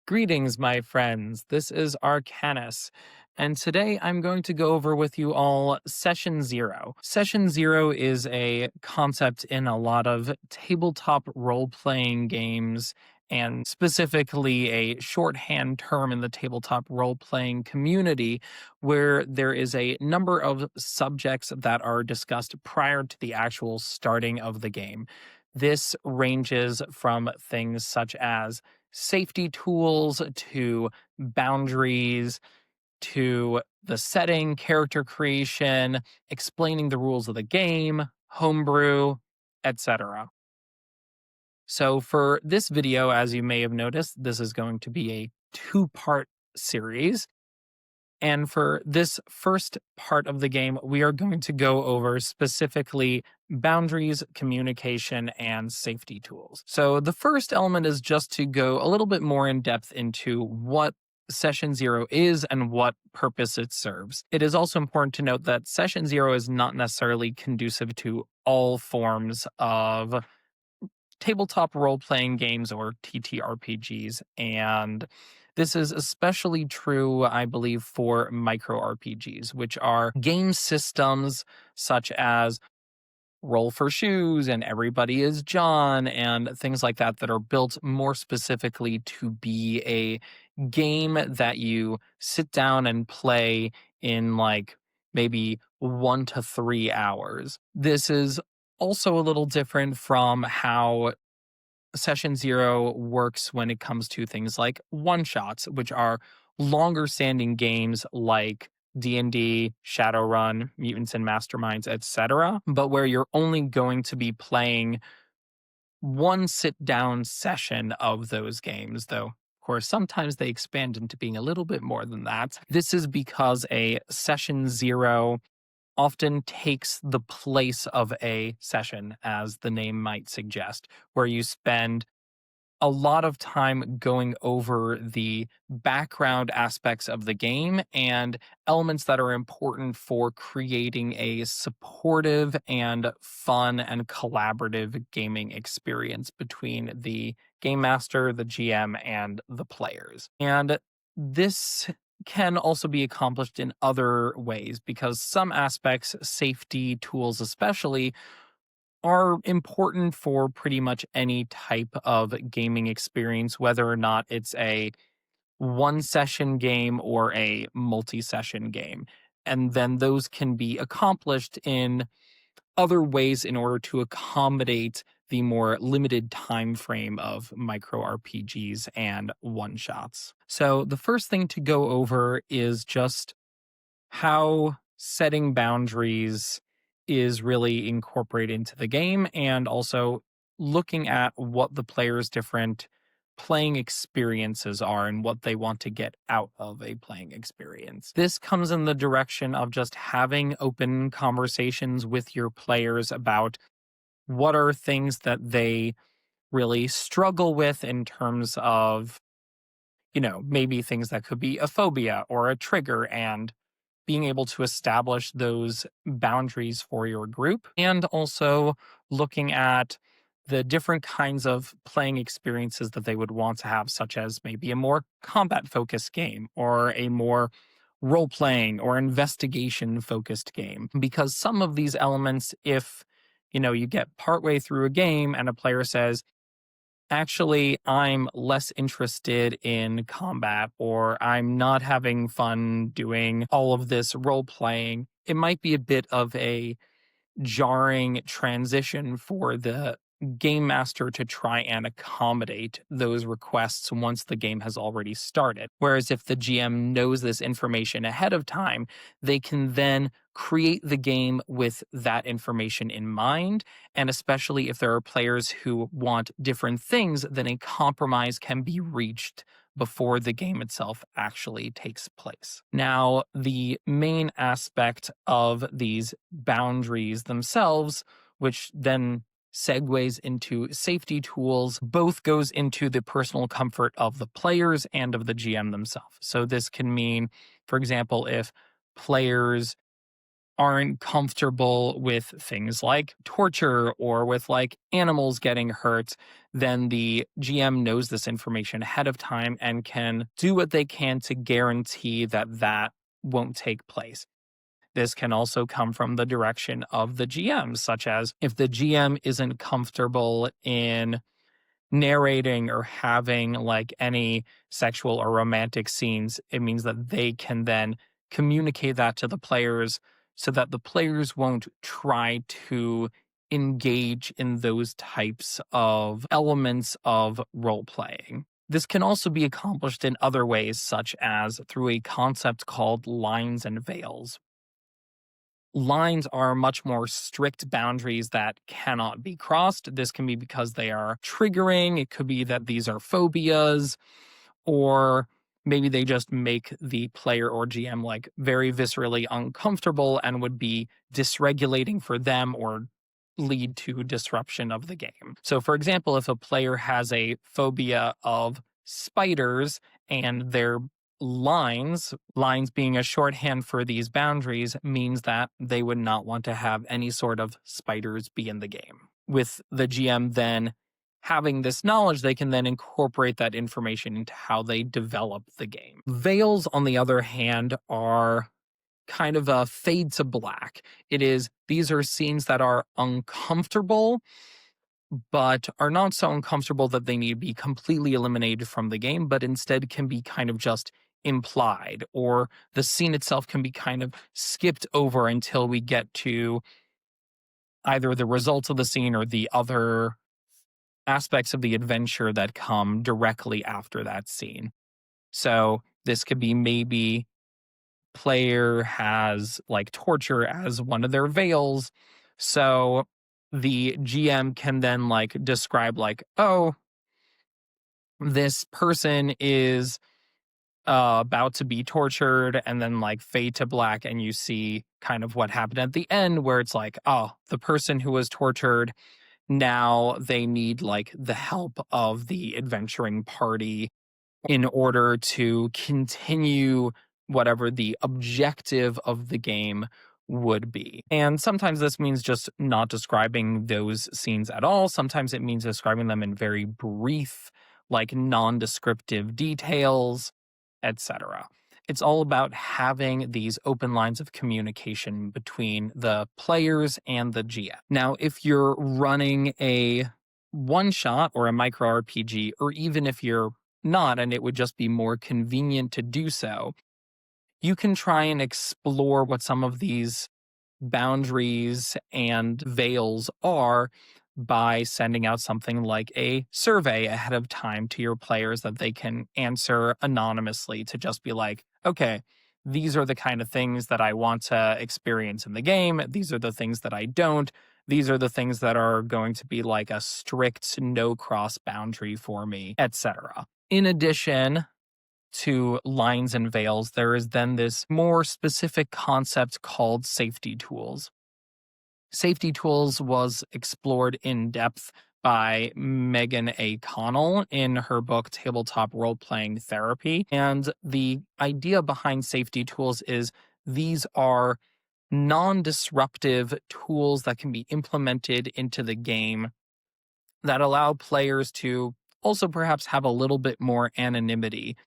Greetings, my friends. This is Archanis, and today I'm going to go over with you all Session Zero. Session Zero is a concept in a lot of tabletop role playing games, and specifically a shorthand term in the tabletop role playing community, where there is a number of subjects that are discussed prior to the actual starting of the game. This ranges from things such as safety tools to boundaries to the setting, character creation, explaining the rules of the game, homebrew, etc. So for this video, as you may have noticed, this is going to be a two-part series. And for this first part of the game, we are going to go over specifically boundaries, communication, and safety tools. So the first element is just to go a little bit more in depth into what Session Zero is and what purpose it serves. It is also important to note that Session Zero is not necessarily conducive to all forms of tabletop role-playing games or TTRPGs, and this is especially true, I believe, for micro RPGs, which are game systems such as Roll for Shoes and Everybody is John and things like that that are built more specifically to be a game that you sit down and play in like maybe 1 to 3 hours. This is also a little different from how Session Zero works when it comes to things like one-shots, which are longer standing games like D&D, Shadowrun, Mutants and Masterminds, etc., but where you're only going to be playing one sit-down session of those games, though of course sometimes they expand into being a little bit more than that. This is because a Session Zero often takes the place of a session, as the name might suggest, where you spend a lot of time going over the background aspects of the game and elements that are important for creating a supportive and fun and collaborative gaming experience between the game master, the GM, and the players. And this can also be accomplished in other ways because some aspects, safety tools especially, are important for pretty much any type of gaming experience, whether or not it's a one session game or a multi session game. And then those can be accomplished in other ways in order to accommodate the more limited time frame of micro RPGs and one shots. So the first thing to go over is just how setting boundaries is really incorporated into the game, and also looking at what the player's different playing experiences are and what they want to get out of a playing experience. This comes in the direction of just having open conversations with your players about what are things that they really struggle with in terms of, maybe things that could be a phobia or a trigger, and being able to establish those boundaries for your group, and also looking at the different kinds of playing experiences that they would want to have, such as maybe a more combat focused game or a more role playing or investigation focused game. Because some of these elements, if you get partway through a game and a player says, actually, I'm less interested in combat, or I'm not having fun doing all of this role playing, it might be a bit of a jarring transition for the game master to try and accommodate those requests once the game has already started. Whereas if the GM knows this information ahead of time, they can then create the game with that information in mind. And especially if there are players who want different things, then a compromise can be reached before the game itself actually takes place. Now, the main aspect of these boundaries themselves, which then segues into safety tools, both goes into the personal comfort of the players and of the GM themselves. So this can mean, for example, if players aren't comfortable with things like torture or with like animals getting hurt, then the GM knows this information ahead of time and can do what they can to guarantee that that won't take place. This can also come from the direction of the GM, such as if the GM isn't comfortable in narrating or having like any sexual or romantic scenes, it means that they can then communicate that to the players so that the players won't try to engage in those types of elements of role playing. This can also be accomplished in other ways, such as through a concept called lines and veils. Lines are much more strict boundaries that cannot be crossed. This can be because they are triggering. It could be that these are phobias, or maybe they just make the player or GM like very viscerally uncomfortable and would be dysregulating for them or lead to disruption of the game. So, for example, if a player has a phobia of spiders and their lines being a shorthand for these boundaries, means that they would not want to have any sort of spiders be in the game. With the GM then having this knowledge, they can then incorporate that information into how they develop the game. Veils, on the other hand, are kind of a fade to black. These are scenes that are uncomfortable, but are not so uncomfortable that they need to be completely eliminated from the game, but instead can be kind of just implied, or the scene itself can be kind of skipped over until we get to either the results of the scene or the other aspects of the adventure that come directly after that scene. So this could be maybe player has like torture as one of their veils. So the GM can then like describe like, oh, this person is about to be tortured, and then like fade to black and you see kind of what happened at the end, where it's like, oh, the person who was tortured, now they need like the help of the adventuring party in order to continue whatever the objective of the game would be. And sometimes this means just not describing those scenes at all. Sometimes it means describing them in very brief, like non-descriptive details, etc. It's all about having these open lines of communication between the players and the GM. Now, if you're running a one shot or a micro RPG, or even if you're not, and it would just be more convenient to do so, you can try and explore what some of these boundaries and veils are by sending out something like a survey ahead of time to your players that they can answer anonymously, to just be like, okay, these are the kind of things that I want to experience in the game. These are the things that I don't. These are the things that are going to be like a strict no cross boundary for me, etc. In addition to lines and veils, there is then this more specific concept called safety tools. Safety tools was explored in depth by Megan A. Connell in her book Tabletop Role Playing Therapy. And the idea behind safety tools is these are non-disruptive tools that can be implemented into the game that allow players to also perhaps have a little bit more anonymity,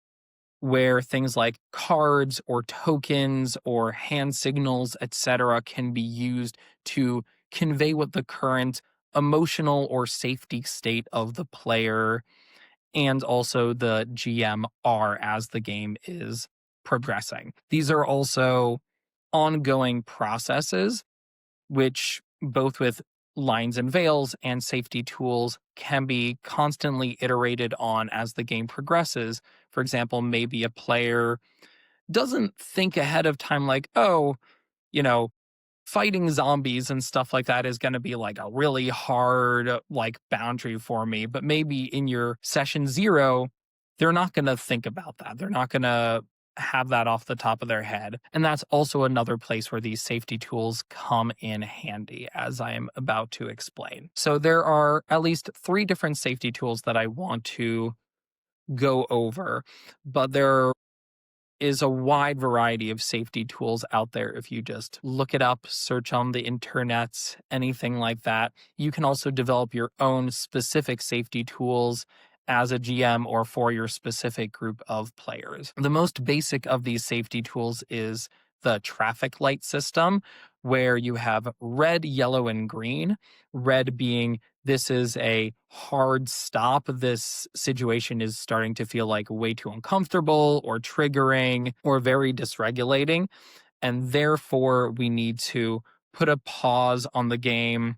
where things like cards or tokens or hand signals, etc., can be used to convey what the current emotional or safety state of the player and also the GM are as the game is progressing. These are also ongoing processes, which both with lines and veils and safety tools can be constantly iterated on as the game progresses. For example, maybe a player doesn't think ahead of time like, oh, you know, fighting zombies and stuff like that is going to be like a really hard like boundary for me. But maybe in your session 0, they're not going to think about that. They're not going to have that off the top of their head. And that's also another place where these safety tools come in handy, as I am about to explain. So there are at least 3 different safety tools that I want to go over, but they're is a wide variety of safety tools out there. If you just look it up, search on the internet, anything like that. You can also develop your own specific safety tools as a GM or for your specific group of players. The most basic of these safety tools is the traffic light system, where you have red, yellow, and green. Red being this is a hard stop. This situation is starting to feel like way too uncomfortable or triggering or very dysregulating. And therefore, we need to put a pause on the game,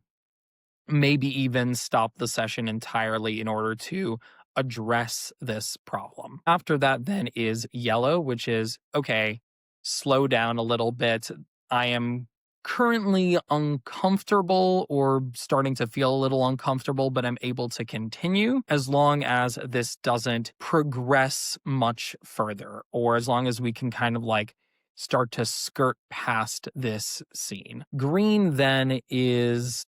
maybe even stop the session entirely in order to address this problem. After that, then is yellow, which is okay, slow down a little bit. I am currently uncomfortable or starting to feel a little uncomfortable, but I'm able to continue as long as this doesn't progress much further, or as long as we can kind of like start to skirt past this scene. Green then is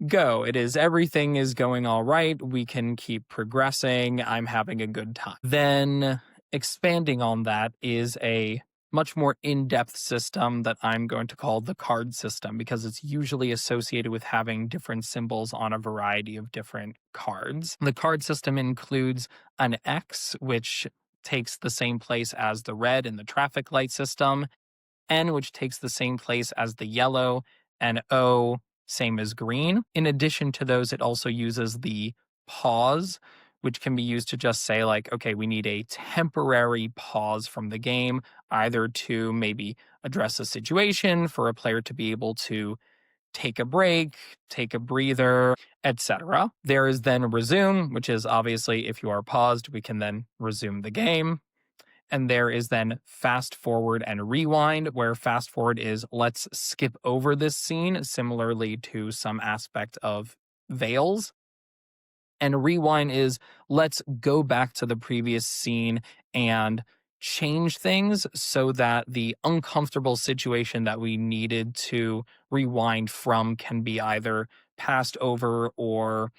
go. It is everything is going all right. We can keep progressing. I'm having a good time. Then expanding on that is a much more in-depth system that I'm going to call the card system, because it's usually associated with having different symbols on a variety of different cards. The card system includes an X, which takes the same place as the red in the traffic light system, N, which takes the same place as the yellow, and O, same as green. In addition to those, it also uses the pause, which can be used to just say, like, okay, we need a temporary pause from the game, either to maybe address a situation, for a player to be able to take a break, take a breather, etc. There is then resume, which is obviously if you are paused, we can then resume the game. And there is then fast forward and rewind, where fast forward is let's skip over this scene, similarly to some aspect of Veils. And rewind is let's go back to the previous scene and change things so that the uncomfortable situation that we needed to rewind from can be either passed over or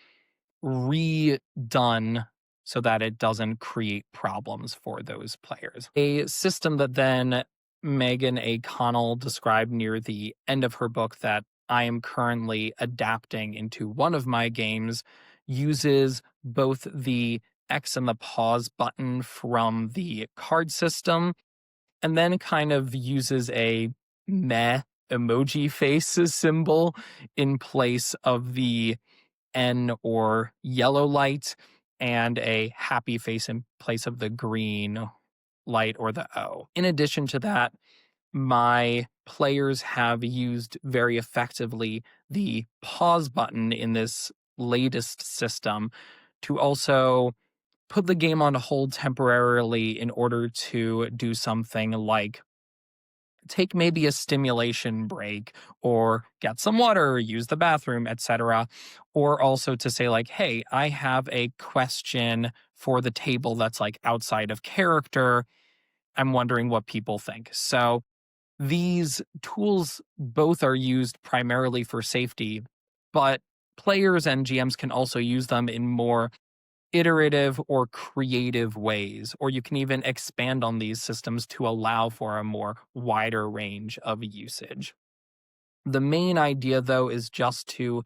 redone so that it doesn't create problems for those players. A system that then Megan A. Connell described near the end of her book that I am currently adapting into one of my games uses both the X and the pause button from the card system, and then kind of uses a meh emoji face symbol in place of the N or yellow light, and a happy face in place of the green light or the O. In addition to that, my players have used very effectively the pause button in this latest system to also put the game on hold temporarily in order to do something like take maybe a stimulation break or get some water, use the bathroom, etc. Or also to say like, hey, I have a question for the table that's like outside of character. I'm wondering what people think. So these tools both are used primarily for safety, but players and GMs can also use them in more iterative or creative ways, or you can even expand on these systems to allow for a more wider range of usage. The main idea, though, is just to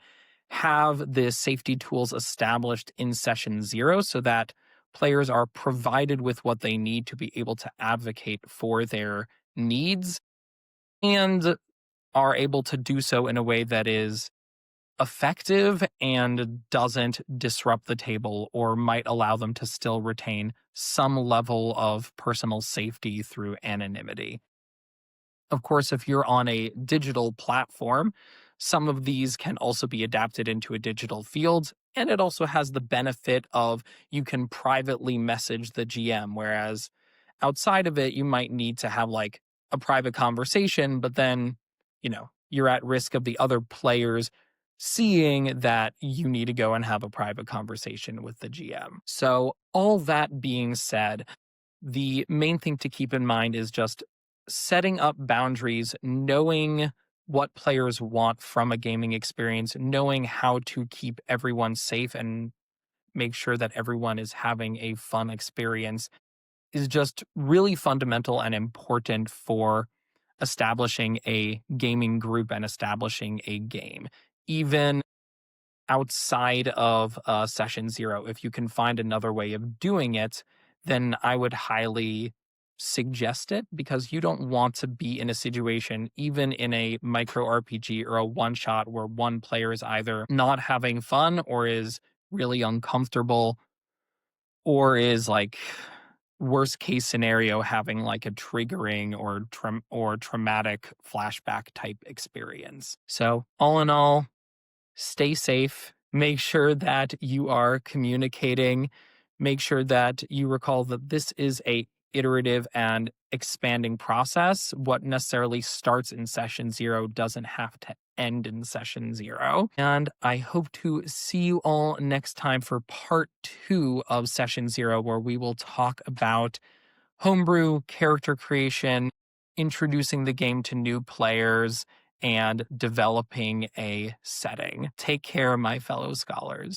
have the safety tools established in session 0 so that players are provided with what they need to be able to advocate for their needs and are able to do so in a way that is effective and doesn't disrupt the table, or might allow them to still retain some level of personal safety through anonymity. Of course, if you're on a digital platform, some of these can also be adapted into a digital field. And it also has the benefit of you can privately message the GM, whereas outside of it, you might need to have like a private conversation, but then, you're at risk of the other players seeing that you need to go and have a private conversation with the GM. So, all that being said, the main thing to keep in mind is just setting up boundaries, knowing what players want from a gaming experience, knowing how to keep everyone safe and make sure that everyone is having a fun experience is just really fundamental and important for establishing a gaming group and establishing a game. Even outside of session zero, if you can find another way of doing it, then I would highly suggest it, because you don't want to be in a situation, even in a micro RPG or a one shot, where one player is either not having fun or is really uncomfortable, or is like, worst case scenario, having like a triggering or traumatic flashback type experience. So all in all, stay safe. Make sure that you are communicating. Make sure that you recall that this is a iterative and expanding process. What necessarily starts in session zero doesn't have to end in session zero. And I hope to see you all next time for part 2 of session zero, where we will talk about homebrew, character creation, introducing the game to new players, and developing a setting. Take care, my fellow scholars.